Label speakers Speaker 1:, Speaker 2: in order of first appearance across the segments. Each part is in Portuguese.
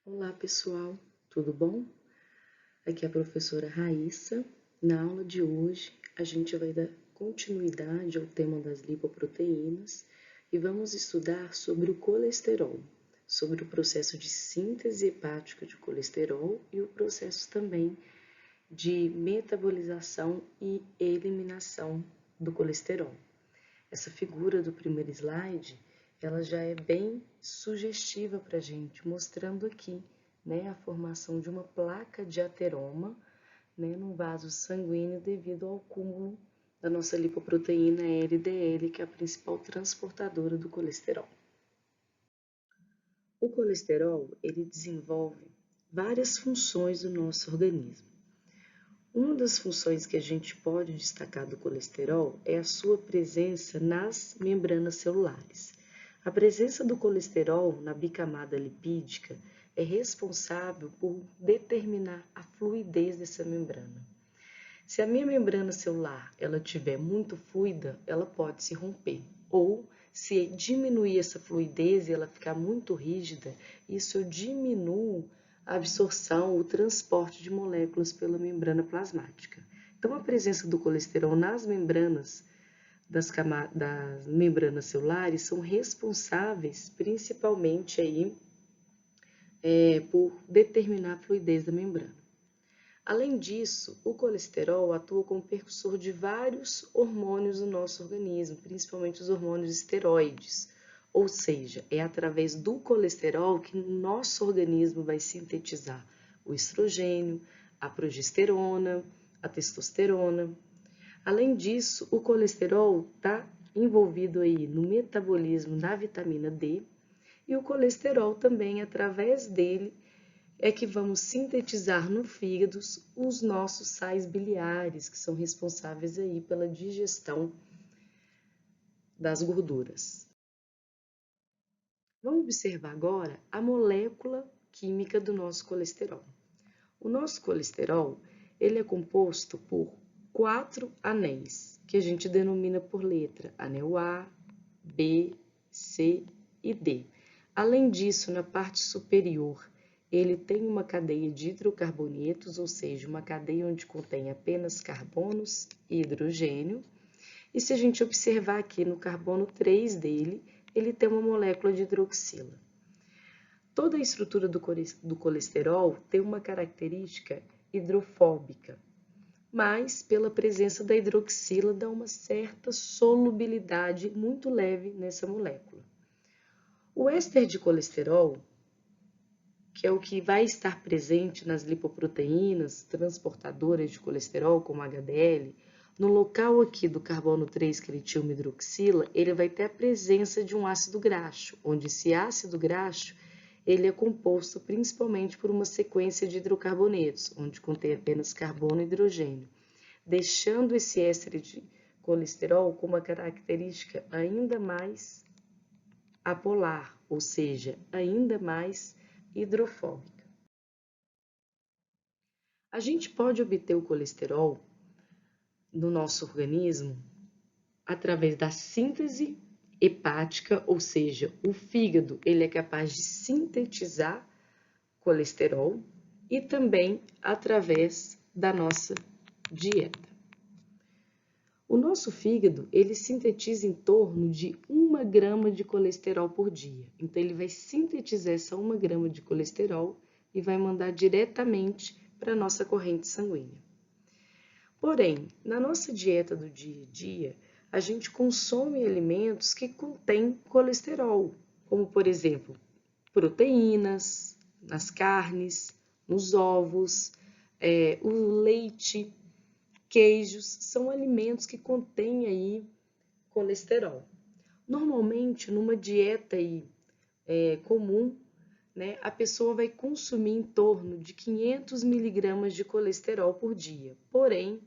Speaker 1: Olá pessoal, tudo bom? Aqui é a professora Raíssa. Na aula de hoje a gente vai dar continuidade ao tema das lipoproteínas e vamos estudar sobre o colesterol, sobre o processo de síntese hepática de colesterol e o processo também de metabolização e eliminação do colesterol. Essa figura do primeiro slide, ela já é bem sugestiva para a gente, mostrando aqui, né, a formação de uma placa de ateroma, né, no vaso sanguíneo devido ao acúmulo da nossa lipoproteína LDL, que é a principal transportadora do colesterol. O colesterol, ele desenvolve várias funções do nosso organismo. Uma das funções que a gente pode destacar do colesterol é a sua presença nas membranas celulares. A presença do colesterol na bicamada lipídica é responsável por determinar a fluidez dessa membrana. Se a minha membrana celular ela estiver muito fluida, ela pode se romper. Ou, se diminuir essa fluidez e ela ficar muito rígida, isso eu diminuo a absorção, o transporte de moléculas pela membrana plasmática. Então, a presença do colesterol nas membranas das membranas celulares são responsáveis principalmente aí, por determinar a fluidez da membrana. Além disso, o colesterol atua como percussor de vários hormônios do nosso organismo, principalmente os hormônios esteroides. Ou seja, é através do colesterol que o nosso organismo vai sintetizar o estrogênio, a progesterona, a testosterona. Além disso, o colesterol está envolvido aí no metabolismo da vitamina D e o colesterol também, através dele, é que vamos sintetizar no fígado os nossos sais biliares, que são responsáveis aí pela digestão das gorduras. Vamos observar agora a molécula química do nosso colesterol. O nosso colesterol, ele é composto por 4 anéis, que a gente denomina por letra anel A, B, C e D. Além disso, na parte superior, ele tem uma cadeia de hidrocarbonetos, ou seja, uma cadeia onde contém apenas carbonos e hidrogênio. E se a gente observar aqui no carbono 3 dele, ele tem uma molécula de hidroxila. Toda a estrutura do colesterol tem uma característica hidrofóbica, mas pela presença da hidroxila dá uma certa solubilidade muito leve nessa molécula. O éster de colesterol, que é o que vai estar presente nas lipoproteínas transportadoras de colesterol, como HDL, no local aqui do carbono 3-quilitilmhidroxila, ele vai ter a presença de um ácido graxo, onde esse ácido graxo ele é composto principalmente por uma sequência de hidrocarbonetos, onde contém apenas carbono e hidrogênio, deixando esse éster de colesterol com uma característica ainda mais apolar, ou seja, ainda mais hidrofóbica. A gente pode obter o colesterol no nosso organismo através da síntese hepática, ou seja, o fígado ele é capaz de sintetizar colesterol e também através da nossa dieta. O nosso fígado ele sintetiza em torno de 1 grama de colesterol por dia. Então ele vai sintetizar essa 1 grama de colesterol e vai mandar diretamente para a nossa corrente sanguínea. Porém, na nossa dieta do dia a dia, a gente consome alimentos que contêm colesterol, como por exemplo, proteínas, nas carnes, nos ovos, o leite, queijos, são alimentos que contêm aí colesterol. Normalmente, numa dieta aí, comum, né, a pessoa vai consumir em torno de 500 miligramas de colesterol por dia. Porém,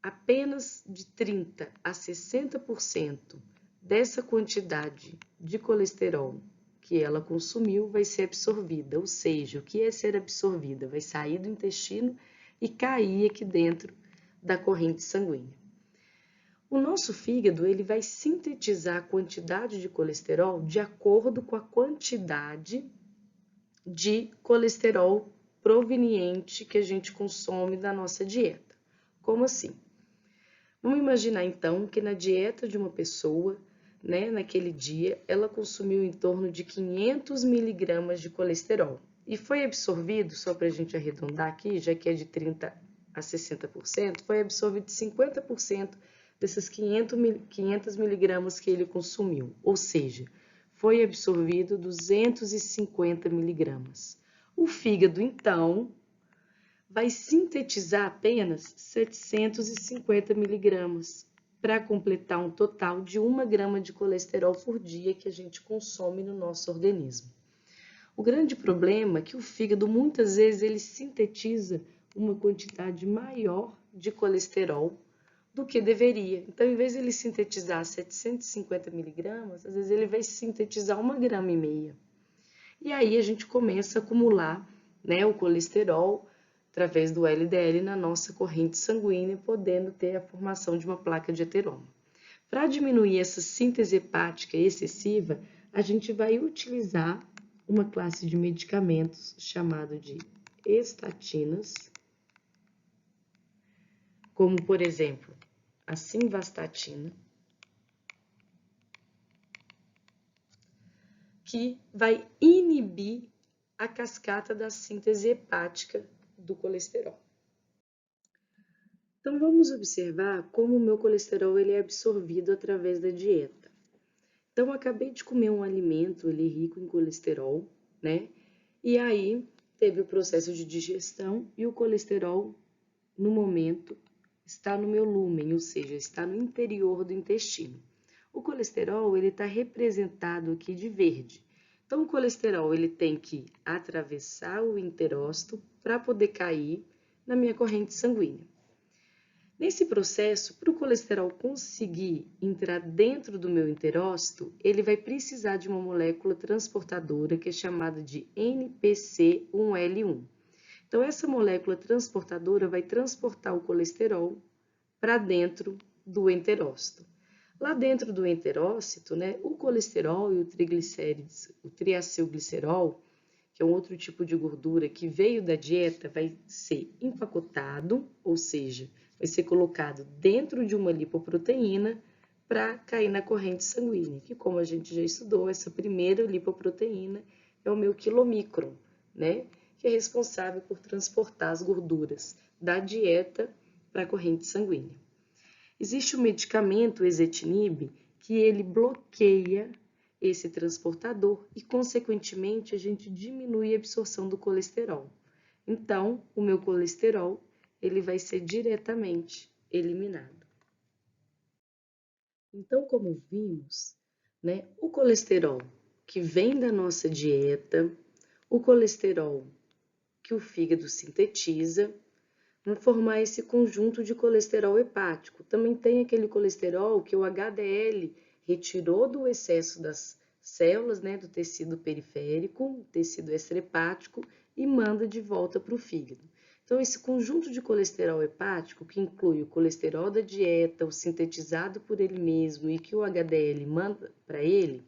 Speaker 1: apenas de 30 a 60% dessa quantidade de colesterol que ela consumiu vai ser absorvida, ou seja, o que é ser absorvida? Vai sair do intestino e cair aqui dentro da corrente sanguínea. O nosso fígado ele vai sintetizar a quantidade de colesterol de acordo com a quantidade de colesterol proveniente que a gente consome da nossa dieta. Como assim? Vamos imaginar então que na dieta de uma pessoa, né, naquele dia, ela consumiu em torno de 500 miligramas de colesterol e foi absorvido, só para a gente arredondar aqui, já que é de 30 a 60%, foi absorvido 50% desses 500 miligramas que ele consumiu, ou seja, foi absorvido 250 miligramas. O fígado, então, vai sintetizar apenas 750 miligramas para completar um total de 1 grama de colesterol por dia que a gente consome no nosso organismo. O grande problema é que o fígado muitas vezes ele sintetiza uma quantidade maior de colesterol do que deveria. Então, em vez de ele sintetizar 750 miligramas, às vezes ele vai sintetizar 1,5 grama. E aí a gente começa a acumular, né, o colesterol através do LDL na nossa corrente sanguínea, podendo ter a formação de uma placa de ateroma. Para diminuir essa síntese hepática excessiva, a gente vai utilizar uma classe de medicamentos chamado de estatinas, como por exemplo a simvastatina, que vai inibir a cascata da síntese hepática do colesterol. Então vamos observar como o meu colesterol ele é absorvido através da dieta. Então eu acabei de comer um alimento ele rico em colesterol, né? E aí teve o processo de digestão e o colesterol no momento está no meu lúmen, ou seja, está no interior do intestino. O colesterol ele está representado aqui de verde. Então o colesterol ele tem que atravessar o enterócito para poder cair na minha corrente sanguínea. Nesse processo, para o colesterol conseguir entrar dentro do meu enterócito, ele vai precisar de uma molécula transportadora que é chamada de NPC1L1. Então, essa molécula transportadora vai transportar o colesterol para dentro do enterócito. Lá dentro do enterócito, né, o colesterol e o triglicérides, o triacilglicerol, que é um outro tipo de gordura que veio da dieta, vai ser empacotado, ou seja, vai ser colocado dentro de uma lipoproteína para cair na corrente sanguínea, que como a gente já estudou, essa primeira lipoproteína é o meu quilomicron, né? Que é responsável por transportar as gorduras da dieta para a corrente sanguínea. Existe um medicamento, o ezetimibe, que ele bloqueia esse transportador e, consequentemente, a gente diminui a absorção do colesterol. Então, o meu colesterol ele vai ser diretamente eliminado. Então, como vimos, né, o colesterol que vem da nossa dieta, o colesterol que o fígado sintetiza, vão formar esse conjunto de colesterol hepático. Também tem aquele colesterol que o HDL retirou do excesso das células, né, do tecido periférico, tecido extrahepático, e manda de volta para o fígado. Então, esse conjunto de colesterol hepático, que inclui o colesterol da dieta, o sintetizado por ele mesmo e que o HDL manda para ele,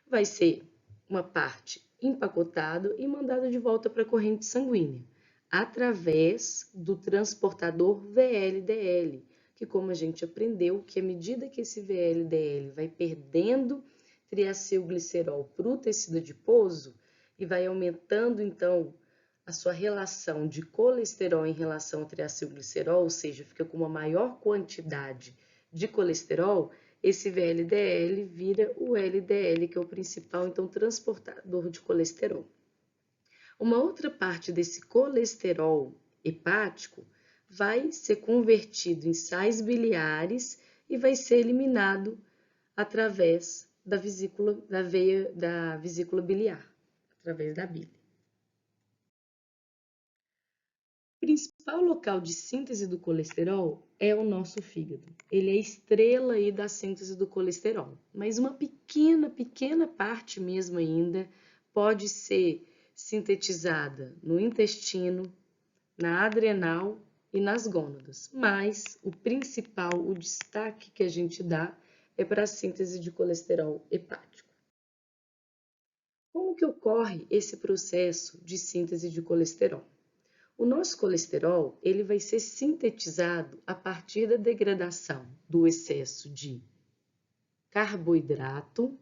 Speaker 1: vai ser uma parte empacotado e mandado de volta para a corrente sanguínea, através do transportador VLDL, que como a gente aprendeu, que à medida que esse VLDL vai perdendo triacilglicerol para o tecido adiposo e vai aumentando então a sua relação de colesterol em relação ao triacilglicerol, ou seja, fica com uma maior quantidade de colesterol, esse VLDL vira o LDL, que é o principal, então, transportador de colesterol. Uma outra parte desse colesterol hepático vai ser convertido em sais biliares e vai ser eliminado através da vesícula biliar, através da bile. O principal local de síntese do colesterol é o nosso fígado. Ele é a estrela aí da síntese do colesterol, mas uma pequena parte mesmo ainda pode ser sintetizada no intestino, na adrenal e nas gônadas, mas o principal, o destaque que a gente dá é para a síntese de colesterol hepático. Com Como que ocorre esse processo de síntese de colesterol? O nosso colesterol, ele vai ser sintetizado a partir da degradação do excesso de carboidrato,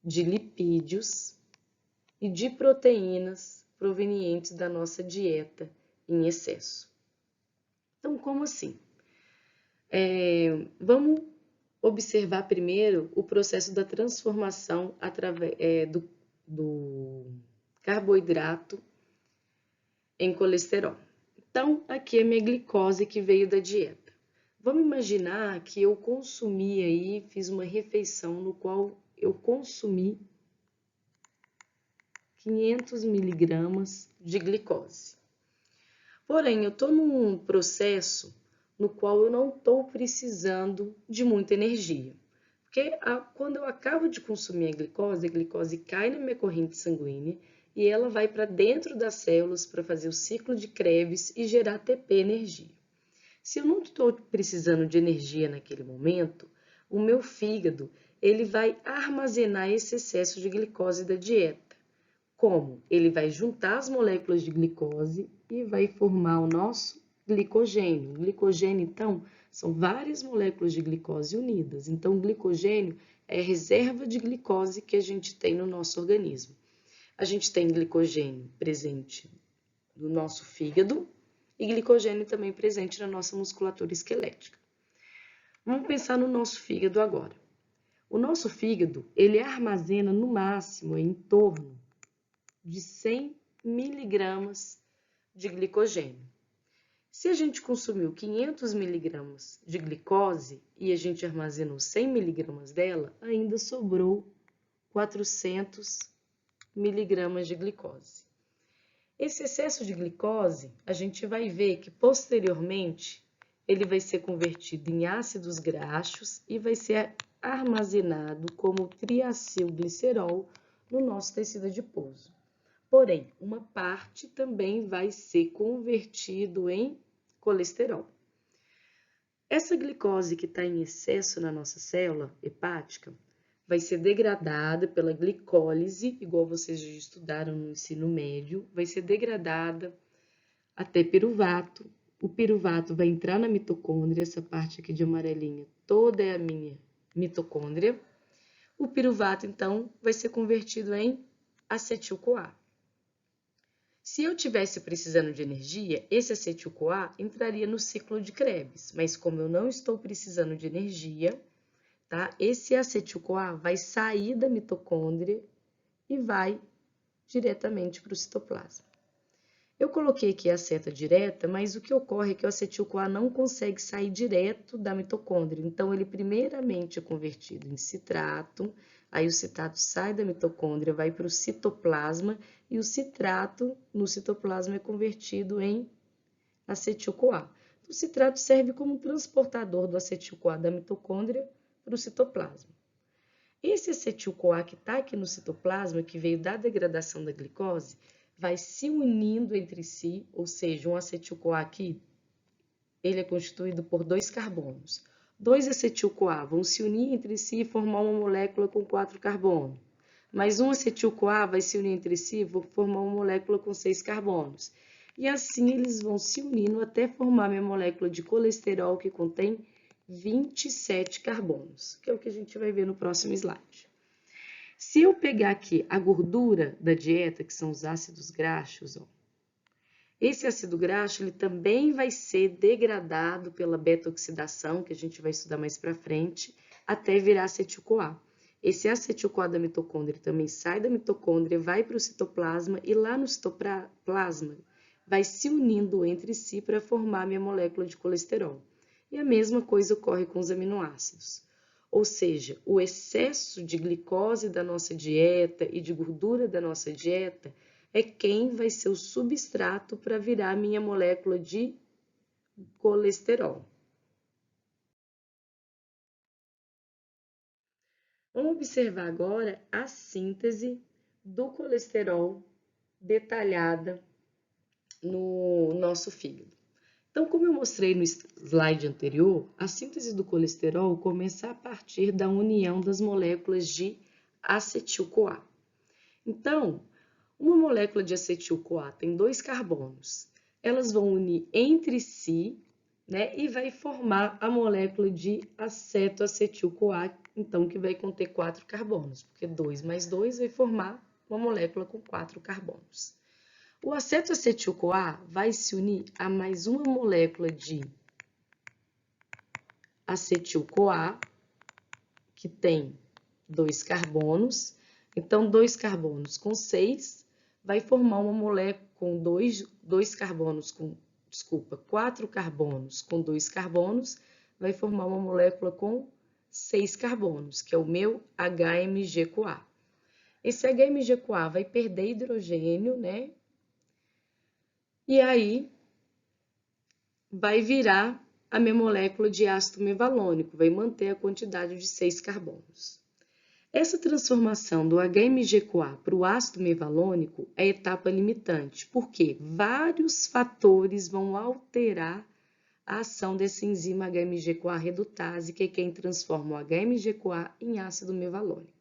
Speaker 1: de lipídios e de proteínas provenientes da nossa dieta em excesso. Então, como assim? Vamos observar primeiro o processo da transformação através do carboidrato em colesterol. Então, aqui é minha glicose que veio da dieta. Vamos imaginar que eu consumi aí, fiz uma refeição no qual eu consumi 500 miligramas de glicose. Porém, eu estou num processo no qual eu não estou precisando de muita energia. Porque quando eu acabo de consumir a glicose cai na minha corrente sanguínea e ela vai para dentro das células para fazer o ciclo de Krebs e gerar ATP, energia. Se eu não estou precisando de energia naquele momento, o meu fígado ele vai armazenar esse excesso de glicose da dieta. Como? Ele vai juntar as moléculas de glicose e vai formar o nosso glicogênio. O glicogênio, então, são várias moléculas de glicose unidas. Então, o glicogênio é a reserva de glicose que a gente tem no nosso organismo. A gente tem glicogênio presente no nosso fígado e glicogênio também presente na nossa musculatura esquelética. Vamos pensar no nosso fígado agora. O nosso fígado, ele armazena no máximo em torno de 100 miligramas de glicogênio. Se a gente consumiu 500 miligramas de glicose e a gente armazenou 100 miligramas dela, ainda sobrou 400 miligramas de glicose. Esse excesso de glicose, a gente vai ver que posteriormente ele vai ser convertido em ácidos graxos e vai ser armazenado como triacilglicerol no nosso tecido adiposo. Porém, uma parte também vai ser convertido em colesterol. Essa glicose que está em excesso na nossa célula hepática vai ser degradada pela glicólise, igual vocês já estudaram no ensino médio, vai ser degradada até piruvato. O piruvato vai entrar na mitocôndria, essa parte aqui de amarelinha, toda é a minha mitocôndria. O piruvato, então, vai ser convertido em acetil-CoA. Se eu tivesse precisando de energia, esse acetil-CoA entraria no ciclo de Krebs, mas como eu não estou precisando de energia, tá? Esse acetil-CoA vai sair da mitocôndria e vai diretamente para o citoplasma. Eu coloquei aqui a seta direta, mas o que ocorre é que o acetil-CoA não consegue sair direto da mitocôndria. Então, ele primeiramente é convertido em citrato, aí o citrato sai da mitocôndria, vai para o citoplasma e o citrato no citoplasma é convertido em acetil-CoA. O citrato serve como transportador do acetil-CoA da mitocôndria para o citoplasma. Esse acetil-CoA que está aqui no citoplasma, que veio da degradação da glicose, vai se unindo entre si, ou seja, um acetil-CoA aqui, ele é constituído por 2 carbonos. 2 acetil-CoA vão se unir entre si e formar uma molécula com 4 carbonos. Mais um acetil-CoA vai se unir entre si e formar uma molécula com 6 carbonos. E assim eles vão se unindo até formar minha molécula de colesterol que contém 27 carbonos, que é o que a gente vai ver no próximo slide. Se eu pegar aqui a gordura da dieta, que são os ácidos graxos, ó, esse ácido graxo ele também vai ser degradado pela beta-oxidação, que a gente vai estudar mais para frente, até virar acetil-CoA. Esse acetil-CoA da mitocôndria também sai da mitocôndria, vai para o citoplasma e lá no citoplasma vai se unindo entre si para formar minha molécula de colesterol. E a mesma coisa ocorre com os aminoácidos. Ou seja, o excesso de glicose da nossa dieta e de gordura da nossa dieta é quem vai ser o substrato para virar minha molécula de colesterol. Vamos observar agora a síntese do colesterol detalhada no nosso fígado. Então, como eu mostrei no slide anterior, a síntese do colesterol começa a partir da união das moléculas de acetil-CoA. Então, uma molécula de acetil-CoA tem 2 carbonos. Elas vão unir entre si, né, e vai formar a molécula de acetoacetil-CoA, então, que vai conter 4 carbonos, porque 2 mais 2 vai formar uma molécula com 4 carbonos. O acetoacetil-CoA vai se unir a mais uma molécula de acetil-CoA, que tem 2 carbonos. Então, 2 carbonos com 6 vai formar uma molécula com 4 carbonos com 2 carbonos, vai formar uma molécula com 6 carbonos, que é o meu HMG-CoA. Esse HMG-CoA vai perder hidrogênio, né? E aí vai virar a minha molécula de ácido mevalônico, vai manter a quantidade de 6 carbonos. Essa transformação do HMG-CoA para o ácido mevalônico é a etapa limitante, porque vários fatores vão alterar a ação dessa enzima HMG-CoA redutase, que é quem transforma o HMG-CoA em ácido mevalônico.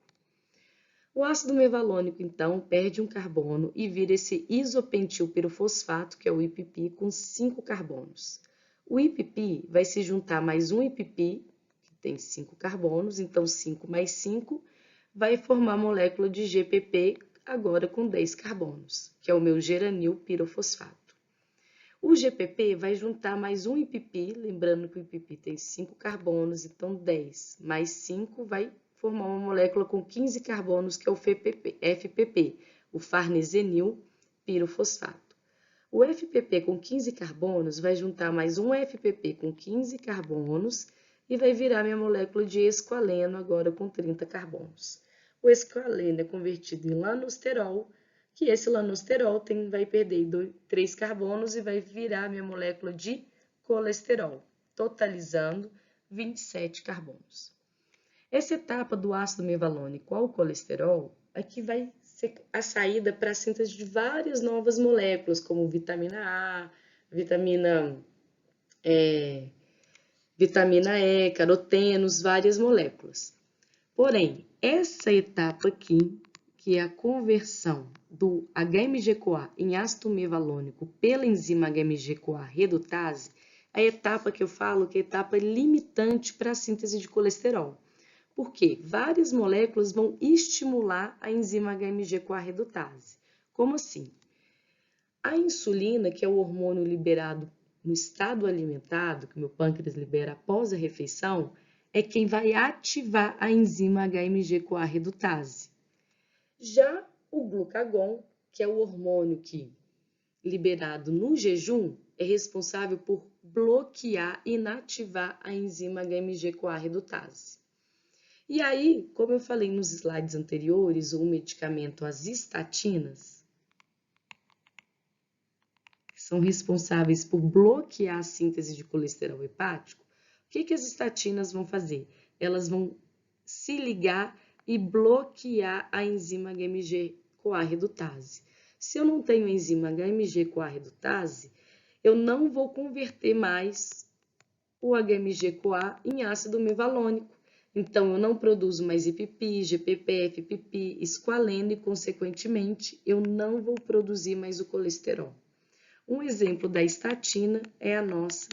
Speaker 1: O ácido mevalônico, então, perde um carbono e vira esse isopentilpirofosfato, que é o IPP, com 5 carbonos. O IPP vai se juntar a mais um IPP, que tem 5 carbonos, então 5 mais 5, vai formar a molécula de GPP, agora com 10 carbonos, que é o meu geranilpirofosfato. O GPP vai juntar mais um IPP, lembrando que o IPP tem 5 carbonos, então 10 mais 5 vai formar uma molécula com 15 carbonos, que é o FPP, o farnesenilpirofosfato. O FPP com 15 carbonos vai juntar mais um FPP com 15 carbonos e vai virar minha molécula de esqualeno, agora com 30 carbonos. O esqualeno é convertido em lanosterol, que esse lanosterol vai perder 3 carbonos e vai virar minha molécula de colesterol, totalizando 27 carbonos. Essa etapa do ácido mevalônico ao colesterol aqui vai ser a saída para a síntese de várias novas moléculas, como vitamina A, vitamina E, carotenos, várias moléculas. Porém, essa etapa aqui, que é a conversão do HMG-CoA em ácido mevalônico pela enzima HMG-CoA redutase, é a etapa que eu falo que é a etapa limitante para a síntese de colesterol. Porque várias moléculas vão estimular a enzima HMG-CoA redutase. Como assim? A insulina, que é o hormônio liberado no estado alimentado, que o meu pâncreas libera após a refeição, é quem vai ativar a enzima HMG-CoA redutase. Já o glucagon, que é o hormônio que, liberado no jejum, é responsável por bloquear e inativar a enzima HMG-CoA redutase. E aí, como eu falei nos slides anteriores, o medicamento, as estatinas, são responsáveis por bloquear a síntese de colesterol hepático. O que as estatinas vão fazer? Elas vão se ligar e bloquear a enzima HMG-CoA redutase. Se eu não tenho enzima HMG-CoA redutase, eu não vou converter mais o HMG-CoA em ácido mevalônico. Então, eu não produzo mais IPP, GPP, FPP, esqualeno e, consequentemente, eu não vou produzir mais o colesterol. Um exemplo da estatina é a nossa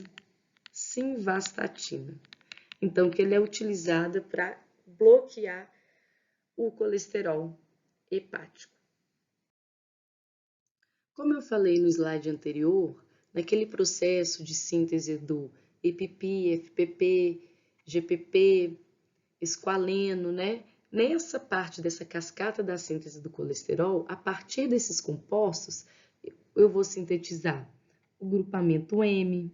Speaker 1: simvastatina. Então, que ele é utilizada para bloquear o colesterol hepático. Como eu falei no slide anterior, naquele processo de síntese do IPP, FPP, GPP, esqualeno, né? Nessa parte dessa cascata da síntese do colesterol, a partir desses compostos, eu vou sintetizar o grupamento M,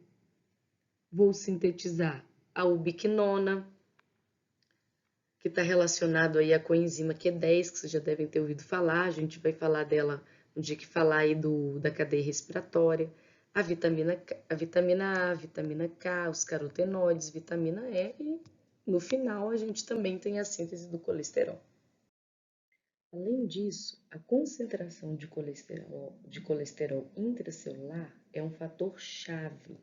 Speaker 1: vou sintetizar a ubiquinona, que está relacionado aí à coenzima Q10, que vocês já devem ter ouvido falar, a gente vai falar dela no dia que falar aí da cadeia respiratória, a vitamina A, a vitamina K, os carotenoides, vitamina E e no final a gente também tem a síntese do colesterol. Além disso, a concentração de colesterol intracelular é um fator chave,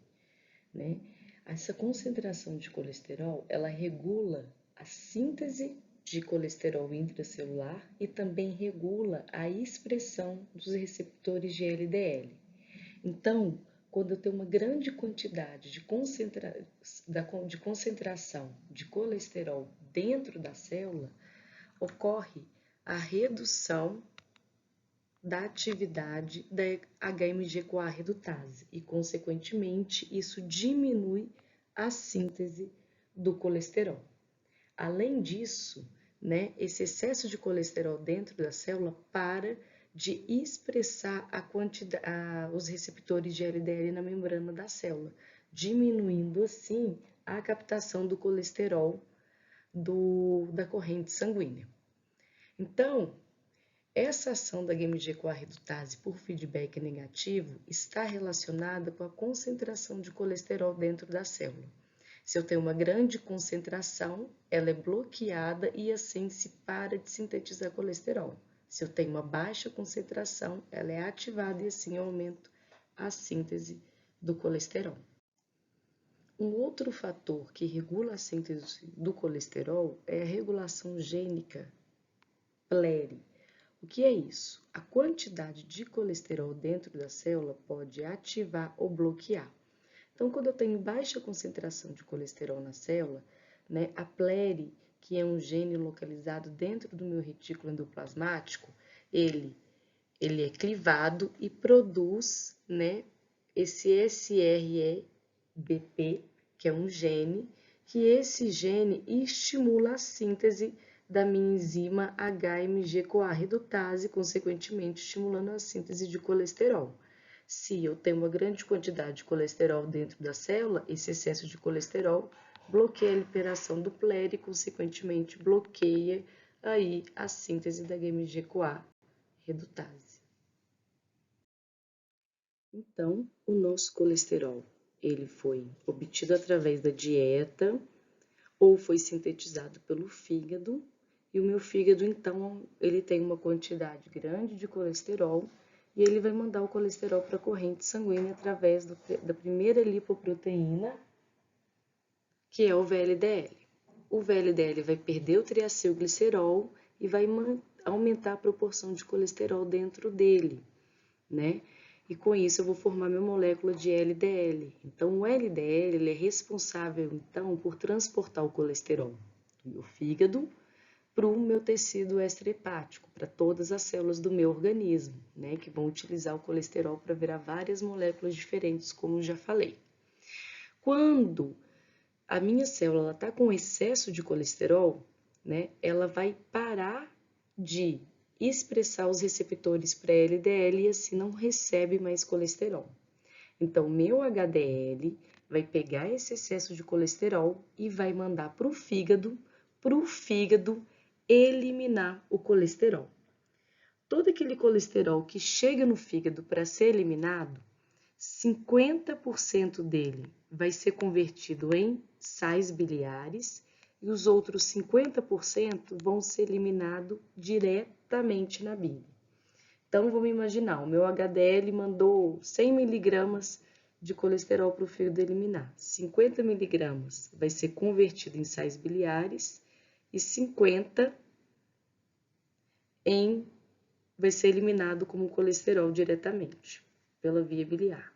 Speaker 1: né? Essa concentração de colesterol, ela regula a síntese de colesterol intracelular e também regula a expressão dos receptores de LDL. Então, quando eu tenho uma grande quantidade de concentração de colesterol dentro da célula, ocorre a redução da atividade da HMG-CoA redutase e, consequentemente, isso diminui a síntese do colesterol. Além disso, esse excesso de colesterol dentro da célula para de expressar os receptores de LDL na membrana da célula, diminuindo assim a captação do colesterol da corrente sanguínea. Então, essa ação da HMG-CoA redutase por feedback negativo está relacionada com a concentração de colesterol dentro da célula. Se eu tenho uma grande concentração, ela é bloqueada e assim se para de sintetizar colesterol. Se eu tenho uma baixa concentração, ela é ativada e assim eu aumento a síntese do colesterol. Um outro fator que regula a síntese do colesterol é a regulação gênica PLERI. O que é isso? A quantidade de colesterol dentro da célula pode ativar ou bloquear. Então, quando eu tenho baixa concentração de colesterol na célula, a PLERI, que é um gene localizado dentro do meu retículo endoplasmático, ele é clivado e produz, esse SREBP, que é um gene, que esse gene estimula a síntese da minha enzima HMG-CoA redutase, consequentemente estimulando a síntese de colesterol. Se eu tenho uma grande quantidade de colesterol dentro da célula, esse excesso de colesterol bloqueia a liberação do PLERI e, consequentemente, bloqueia aí a síntese da HMG-CoA redutase. Então, o nosso colesterol, ele foi obtido através da dieta ou foi sintetizado pelo fígado, e o meu fígado, então, ele tem uma quantidade grande de colesterol e ele vai mandar o colesterol para a corrente sanguínea através da primeira lipoproteína, que é o VLDL. O VLDL vai perder o triacilglicerol e vai aumentar a proporção de colesterol dentro dele, E com isso eu vou formar minha molécula de LDL. Então o LDL ele é responsável então por transportar o colesterol do meu fígado para o meu tecido extrahepático, para todas as células do meu organismo, que vão utilizar o colesterol para virar várias moléculas diferentes, como já falei. Quando a minha célula está com excesso de colesterol, ela vai parar de expressar os receptores para LDL e assim não recebe mais colesterol. Então, meu HDL vai pegar esse excesso de colesterol e vai mandar para o fígado eliminar o colesterol. Todo aquele colesterol que chega no fígado para ser eliminado, 50% dele vai ser convertido em sais biliares e os outros 50% vão ser eliminados diretamente na bile. Então, vamos imaginar, o meu HDL mandou 100 miligramas de colesterol para o fígado eliminar. 50 miligramas vai ser convertido em sais biliares e 50 vai ser eliminado como colesterol diretamente, pela via biliar.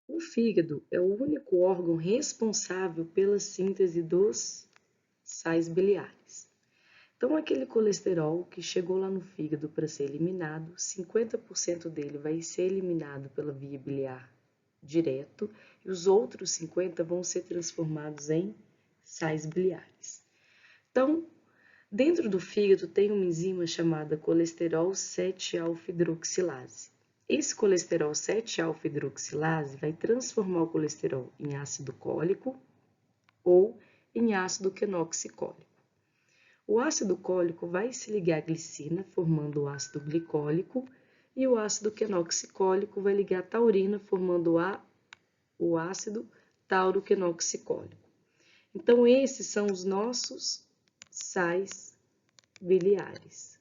Speaker 1: O fígado é o único órgão responsável pela síntese dos sais biliares. Então, aquele colesterol que chegou lá no fígado para ser eliminado, 50% dele vai ser eliminado pela via biliar direto e os outros 50% vão ser transformados em sais biliares. Então, dentro do fígado tem uma enzima chamada colesterol 7-alfa-hidroxilase. Esse colesterol 7-alfa-hidroxilase vai transformar o colesterol em ácido cólico ou em ácido quenoxicólico. O ácido cólico vai se ligar à glicina, formando o ácido glicólico, e o ácido quenoxicólico vai ligar à taurina, formando o ácido tauroquenoxicólico. Então, esses são os nossos sais biliares.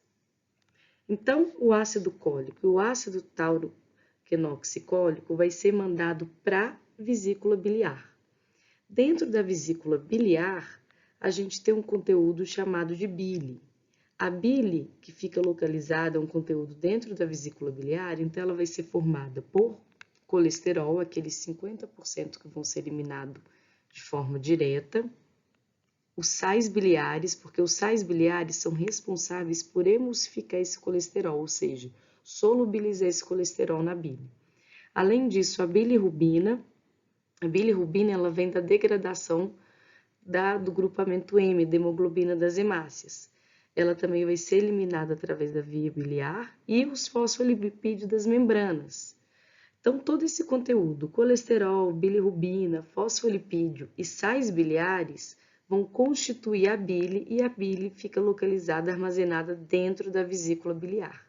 Speaker 1: Então, o ácido cólico e o ácido tauroquenoxicólico vai ser mandado para a vesícula biliar. Dentro da vesícula biliar, a gente tem um conteúdo chamado de bile. A bile, que fica localizada, é um conteúdo dentro da vesícula biliar, então ela vai ser formada por colesterol, aqueles 50% que vão ser eliminados de forma direta, os sais biliares, porque os sais biliares são responsáveis por emulsificar esse colesterol, ou seja, solubilizar esse colesterol na bile. Além disso, a bilirrubina ela vem da degradação do grupamento M, da hemoglobina das hemácias. Ela também vai ser eliminada através da via biliar e os fosfolipídios das membranas. Então, todo esse conteúdo, colesterol, bilirrubina, fosfolipídio e sais biliares, vão constituir a bile e a bile fica localizada, armazenada dentro da vesícula biliar.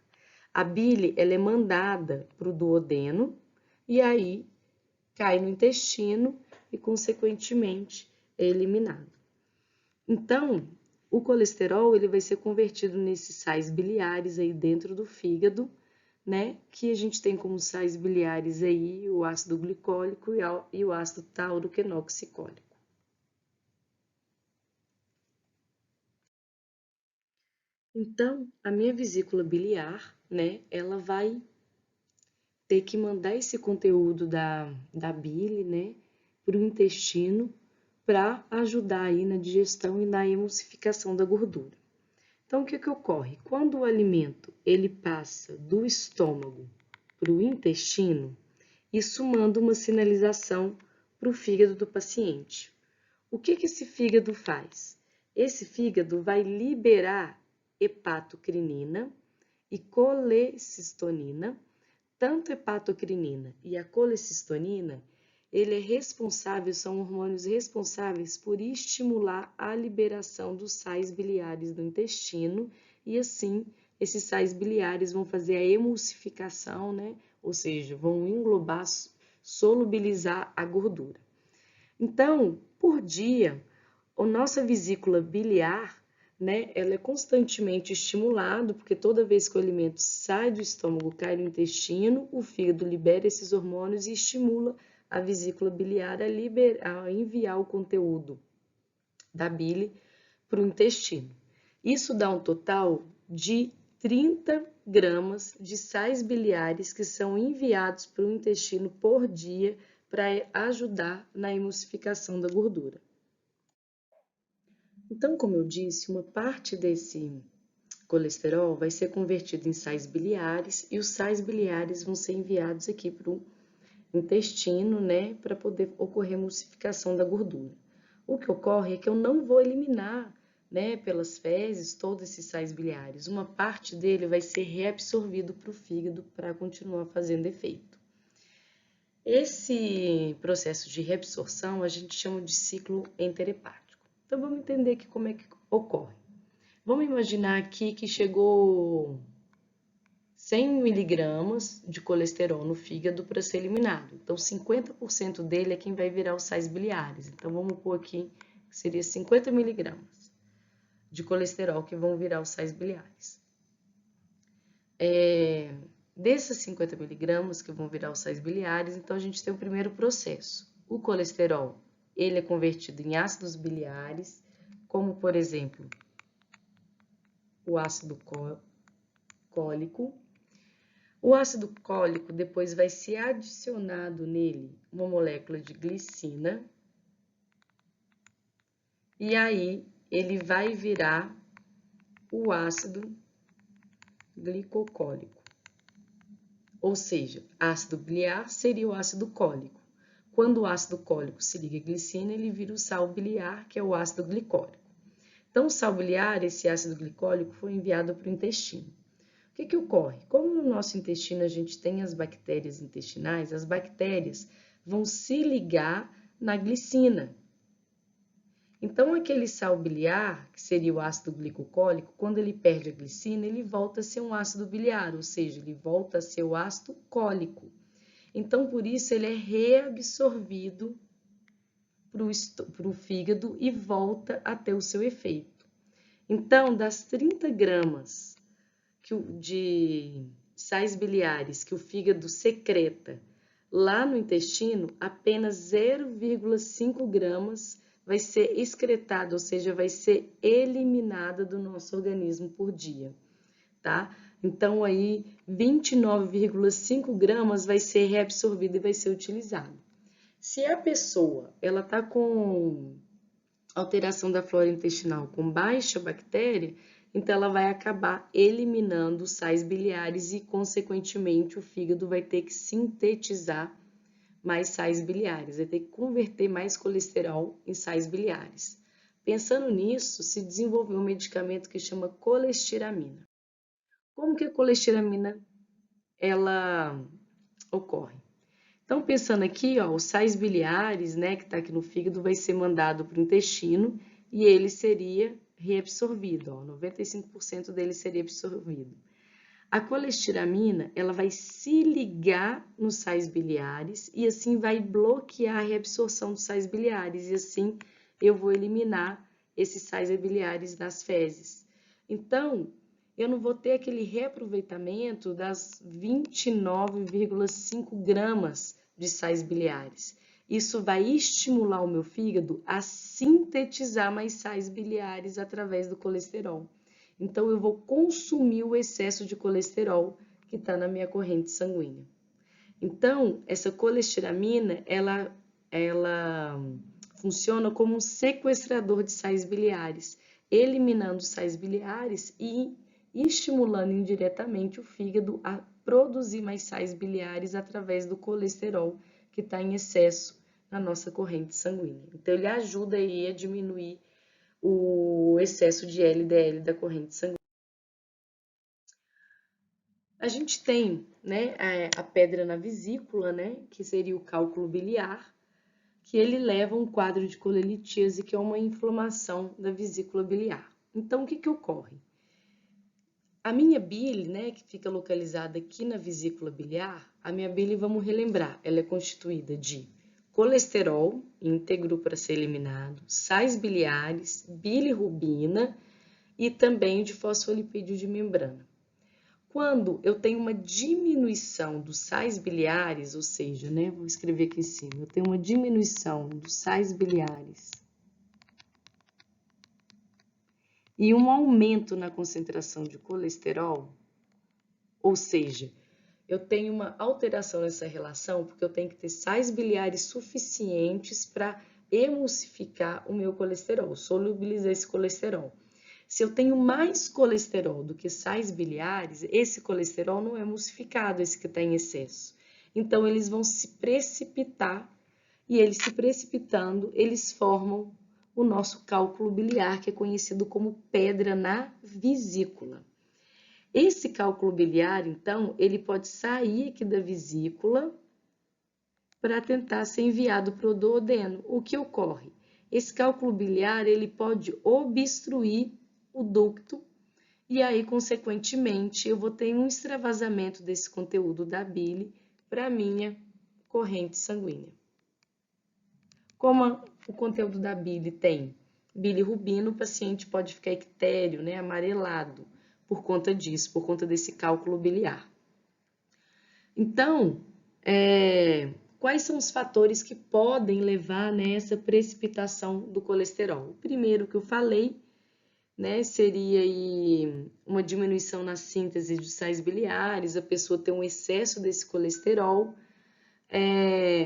Speaker 1: A bile ela é mandada para o duodeno e aí cai no intestino e, consequentemente, é eliminado. Então, o colesterol ele vai ser convertido nesses sais biliares aí dentro do fígado, né? Que a gente tem como sais biliares aí o ácido glicólico e o ácido tauroquenoxicólico. Então, a minha vesícula biliar, né? Ela vai ter que mandar esse conteúdo da bile, né? Para o intestino para ajudar aí na digestão e na emulsificação da gordura. Então, o que ocorre? Quando o alimento ele passa do estômago para o intestino, isso manda uma sinalização para o fígado do paciente. O que esse fígado faz? Esse fígado vai liberar hepatocrinina e colecitonina. Tanto a hepatocrinina e a colecitonina, são hormônios responsáveis por estimular a liberação dos sais biliares do intestino e assim esses sais biliares vão fazer a emulsificação, né? Ou seja, vão englobar, solubilizar a gordura. Então, por dia, a nossa vesícula biliar, né, ela é constantemente estimulada, porque toda vez que o alimento sai do estômago, cai no intestino, o fígado libera esses hormônios e estimula a vesícula biliar a enviar o conteúdo da bile para o intestino. Isso dá um total de 30 gramas de sais biliares que são enviados para o intestino por dia para ajudar na emulsificação da gordura. Então, como eu disse, uma parte desse colesterol vai ser convertido em sais biliares e os sais biliares vão ser enviados aqui para o intestino, né, para poder ocorrer emulsificação da gordura. O que ocorre é que eu não vou eliminar, né, pelas fezes todos esses sais biliares. Uma parte dele vai ser reabsorvido para o fígado para continuar fazendo efeito. Esse processo de reabsorção a gente chama de ciclo enterhepático. Então, vamos entender aqui como é que ocorre. Vamos imaginar aqui que chegou 100 miligramas de colesterol no fígado para ser eliminado. Então, 50% dele é quem vai virar os sais biliares. Então, vamos pôr aqui que seria 50 miligramas de colesterol que vão virar os sais biliares. Desses 50 miligramas que vão virar os sais biliares, então a gente tem o primeiro processo. O colesterol, ele é convertido em ácidos biliares, como por exemplo, o ácido cólico. O ácido cólico depois vai ser adicionado nele uma molécula de glicina e aí ele vai virar o ácido glicocólico. Ou seja, ácido biliar seria o ácido cólico. Quando o ácido cólico se liga à glicina, ele vira o sal biliar, que é o ácido glicólico. Então, o sal biliar, esse ácido glicólico, foi enviado para o intestino. O que ocorre? Como no nosso intestino a gente tem as bactérias intestinais, as bactérias vão se ligar na glicina. Então, aquele sal biliar, que seria o ácido glicocólico, quando ele perde a glicina, ele volta a ser um ácido biliar, ou seja, ele volta a ser o ácido cólico. Então, por isso, ele é reabsorvido para o fígado e volta a ter o seu efeito. Então, das 30 gramas de sais biliares que o fígado secreta lá no intestino, apenas 0,5 gramas vai ser excretada, ou seja, vai ser eliminada do nosso organismo por dia, tá? Então, aí, 29,5 gramas vai ser reabsorvido e vai ser utilizado. Se a pessoa, ela tá com alteração da flora intestinal, com baixa bactéria, então ela vai acabar eliminando os sais biliares e, consequentemente, o fígado vai ter que sintetizar mais sais biliares, vai ter que converter mais colesterol em sais biliares. Pensando nisso, se desenvolveu um medicamento que chama colestiramina. Como que a colestiramina ela ocorre? Então, pensando aqui, ó, os sais biliares, né, que está aqui no fígado, vai ser mandado para o intestino e ele seria reabsorvido, ó, 95% dele seria absorvido. A colestiramina, ela vai se ligar nos sais biliares e assim vai bloquear a reabsorção dos sais biliares e assim eu vou eliminar esses sais biliares das fezes. Então, eu não vou ter aquele reaproveitamento das 29,5 gramas de sais biliares. Isso vai estimular o meu fígado a sintetizar mais sais biliares através do colesterol. Então, eu vou consumir o excesso de colesterol que está na minha corrente sanguínea. Então, essa colestiramina, ela funciona como um sequestrador de sais biliares, eliminando os sais biliares e estimulando indiretamente o fígado a produzir mais sais biliares através do colesterol que está em excesso na nossa corrente sanguínea. Então, ele ajuda aí a diminuir o excesso de LDL da corrente sanguínea. A gente tem, né, a pedra na vesícula, né, que seria o cálculo biliar, que ele leva a um quadro de colelitíase, que é uma inflamação da vesícula biliar. Então, o que ocorre? A minha bile, né, que fica localizada aqui na vesícula biliar, a minha bile, vamos relembrar, ela é constituída de colesterol íntegro para ser eliminado, sais biliares, bilirrubina e também de fosfolipídio de membrana. Quando eu tenho uma diminuição dos sais biliares, ou seja, né, vou escrever aqui em cima, eu tenho uma diminuição dos sais biliares e um aumento na concentração de colesterol, ou seja, eu tenho uma alteração nessa relação porque eu tenho que ter sais biliares suficientes para emulsificar o meu colesterol, solubilizar esse colesterol. Se eu tenho mais colesterol do que sais biliares, esse colesterol não é emulsificado, esse que está em excesso. Então, eles vão se precipitar e eles se precipitando, eles formam o nosso cálculo biliar, que é conhecido como pedra na vesícula. Esse cálculo biliar, então, ele pode sair aqui da vesícula para tentar ser enviado para o duodeno. O que ocorre? Esse cálculo biliar, ele pode obstruir o ducto e aí, consequentemente, eu vou ter um extravasamento desse conteúdo da bile para a minha corrente sanguínea. Como o conteúdo da bile tem bilirrubina, o paciente pode ficar ictéreo, né, amarelado, por conta disso, por conta desse cálculo biliar. Então, quais são os fatores que podem levar nessa precipitação do colesterol? O primeiro que eu falei, né, seria aí uma diminuição na síntese de sais biliares, a pessoa ter um excesso desse colesterol,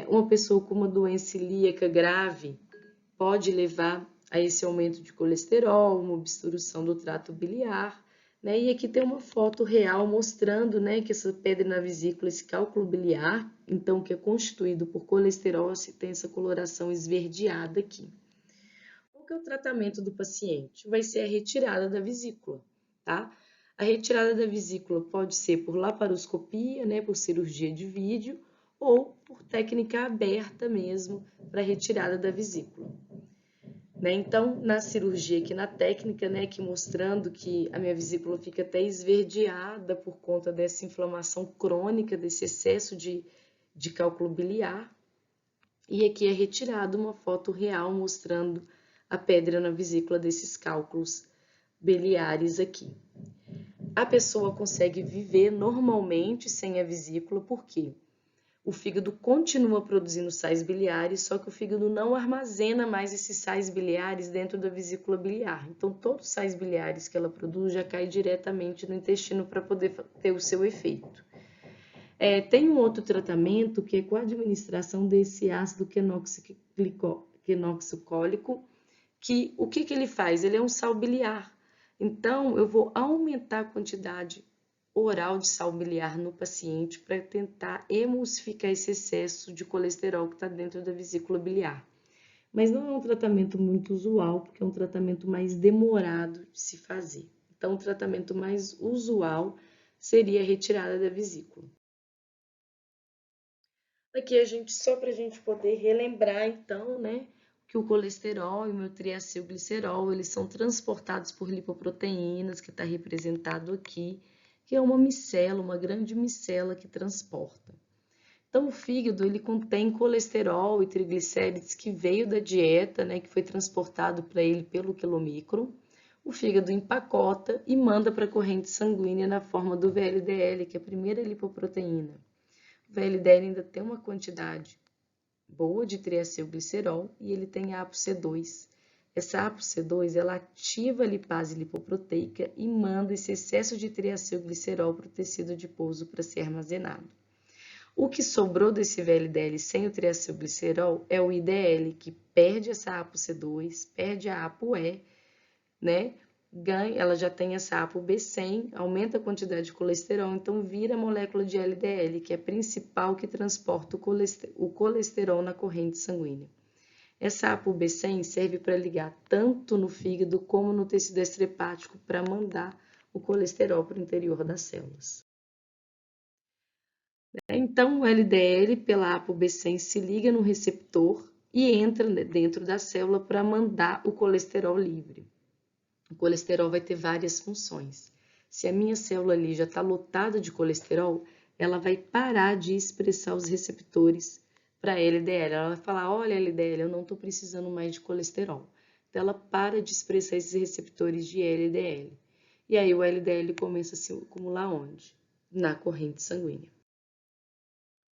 Speaker 1: uma pessoa com uma doença celíaca grave pode levar a esse aumento de colesterol, uma obstrução do trato biliar, né? E aqui tem uma foto real mostrando, né, que essa pedra na vesícula, esse cálculo biliar, então que é constituído por colesterol, se tem essa coloração esverdeada aqui. Qual que é o tratamento do paciente? Vai ser a retirada da vesícula, tá? A retirada da vesícula pode ser por laparoscopia, né, por cirurgia de vídeo, ou por técnica aberta mesmo, para retirada da vesícula. Né? Então, na cirurgia aqui, na técnica, né, que mostrando que a minha vesícula fica até esverdeada por conta dessa inflamação crônica, desse excesso de cálculo biliar. E aqui é retirada uma foto real mostrando a pedra na vesícula desses cálculos biliares aqui. A pessoa consegue viver normalmente sem a vesícula, por quê? o fígado continua produzindo sais biliares, só que o fígado não armazena mais esses sais biliares dentro da vesícula biliar. Então, todos os sais biliares que ela produz já caem diretamente no intestino para poder ter o seu efeito. Tem um outro tratamento que é com a administração desse ácido quenoxicólico, que o que ele faz? Ele é um sal biliar. Então, eu vou aumentar a quantidade oral de sal biliar no paciente para tentar emulsificar esse excesso de colesterol que está dentro da vesícula biliar. Mas não é um tratamento muito usual, porque é um tratamento mais demorado de se fazer. Então, o tratamento mais usual seria a retirada da vesícula. Aqui só para a gente poder relembrar, então, né, que o colesterol e o meu triacilglicerol, eles são transportados por lipoproteínas, que está representado aqui, que é uma micela, uma grande micela que transporta. Então, o fígado, ele contém colesterol e triglicérides que veio da dieta, né, que foi transportado para ele pelo quilomicron. O fígado empacota e manda para a corrente sanguínea na forma do VLDL, que é a primeira lipoproteína. O VLDL ainda tem uma quantidade boa de triacilglicerol e ele tem ApoC2. Essa ApoC2 ela ativa a lipase lipoproteica e manda esse excesso de triacilglicerol para o tecido adiposo para ser armazenado. O que sobrou desse VLDL sem o triacilglicerol é o IDL, que perde essa ApoC2, perde a ApoE, né? Ela já tem essa ApoB100, aumenta a quantidade de colesterol, então vira a molécula de LDL, que é a principal que transporta o colesterol na corrente sanguínea. Essa ApoB100 serve para ligar tanto no fígado como no tecido extrahepático para mandar o colesterol para o interior das células. Então, o LDL pela ApoB100 se liga no receptor e entra dentro da célula para mandar o colesterol livre. O colesterol vai ter várias funções. Se a minha célula ali já está lotada de colesterol, ela vai parar de expressar os receptores para LDL. Ela vai falar, olha LDL, eu não estou precisando mais de colesterol. Então, ela para de expressar esses receptores de LDL. E aí o LDL começa a se acumular onde? Na corrente sanguínea.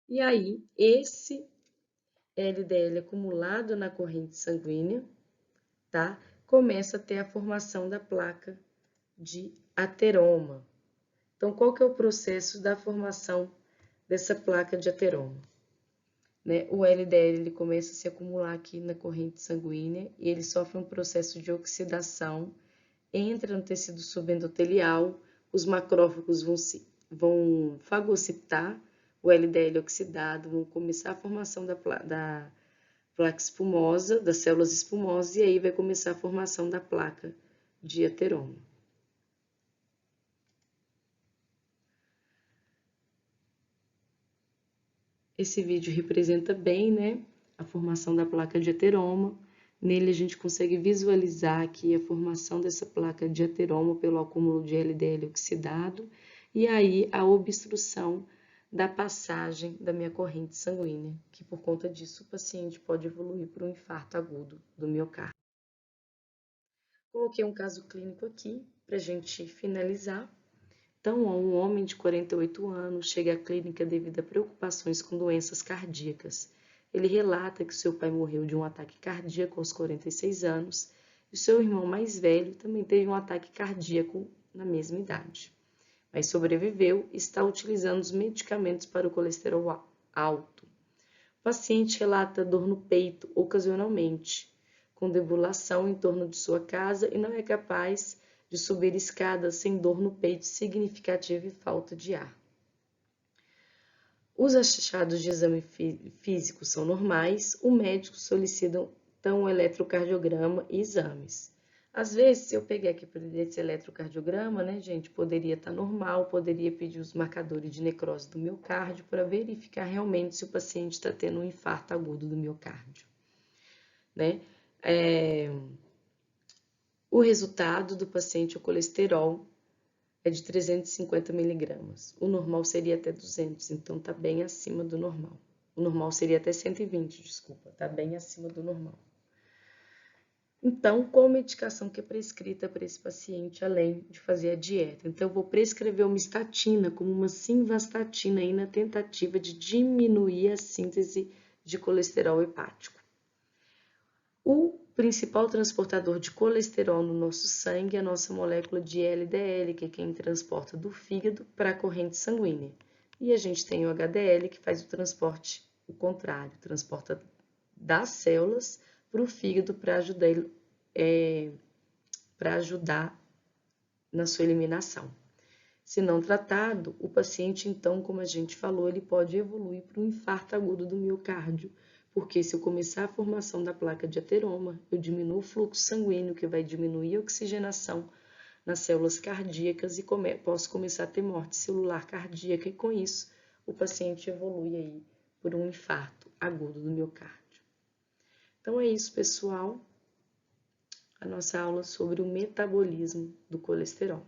Speaker 1: E aí, esse LDL acumulado na corrente sanguínea, tá? Começa a ter a formação da placa de ateroma. Então, qual que é o processo da formação dessa placa de ateroma? Né? O LDL ele começa a se acumular aqui na corrente sanguínea e ele sofre um processo de oxidação, entra no tecido subendotelial, os macrófagos vão fagocitar o LDL oxidado, vão começar a formação da placa espumosa, das células espumosas, e aí vai começar a formação da placa de ateroma. Esse vídeo representa bem, né, a formação da placa de ateroma. Nele a gente consegue visualizar aqui a formação dessa placa de ateroma pelo acúmulo de LDL oxidado e aí a obstrução da passagem da minha corrente sanguínea, que por conta disso o paciente pode evoluir para um infarto agudo do miocárdio. Coloquei um caso clínico aqui para a gente finalizar. Então, um homem de 48 anos chega à clínica devido a preocupações com doenças cardíacas. Ele relata que seu pai morreu de um ataque cardíaco aos 46 anos e seu irmão mais velho também teve um ataque cardíaco na mesma idade, mas sobreviveu e está utilizando os medicamentos para o colesterol alto. O paciente relata dor no peito ocasionalmente, com deambulação em torno de sua casa e não é capaz de subir escadas sem dor no peito significativa e falta de ar. Os achados de exame físico são normais, o médico solicita então um eletrocardiograma e exames. Às vezes, se eu pegar aqui para esse eletrocardiograma, né, gente, poderia estar normal, poderia pedir os marcadores de necrose do miocárdio para verificar realmente se o paciente está tendo um infarto agudo do miocárdio, né? O resultado do paciente, o colesterol, é de 350 miligramas. O normal seria até 200, então está bem acima do normal. O normal seria até 120, desculpa, está bem acima do normal. Então, qual medicação que é prescrita para esse paciente, além de fazer a dieta? Então, eu vou prescrever uma estatina, como uma simvastatina, aí na tentativa de diminuir a síntese de colesterol hepático. O principal transportador de colesterol no nosso sangue é a nossa molécula de LDL, que é quem transporta do fígado para a corrente sanguínea. E a gente tem o HDL, que faz o transporte, o contrário, transporta das células para o fígado para ajudar na sua eliminação. Se não tratado, o paciente, então, como a gente falou, ele pode evoluir para um infarto agudo do miocárdio, porque se eu começar a formação da placa de ateroma, eu diminuo o fluxo sanguíneo, que vai diminuir a oxigenação nas células cardíacas e posso começar a ter morte celular cardíaca, e com isso o paciente evolui aí por um infarto agudo do miocárdio. Então é isso, pessoal, a nossa aula sobre o metabolismo do colesterol.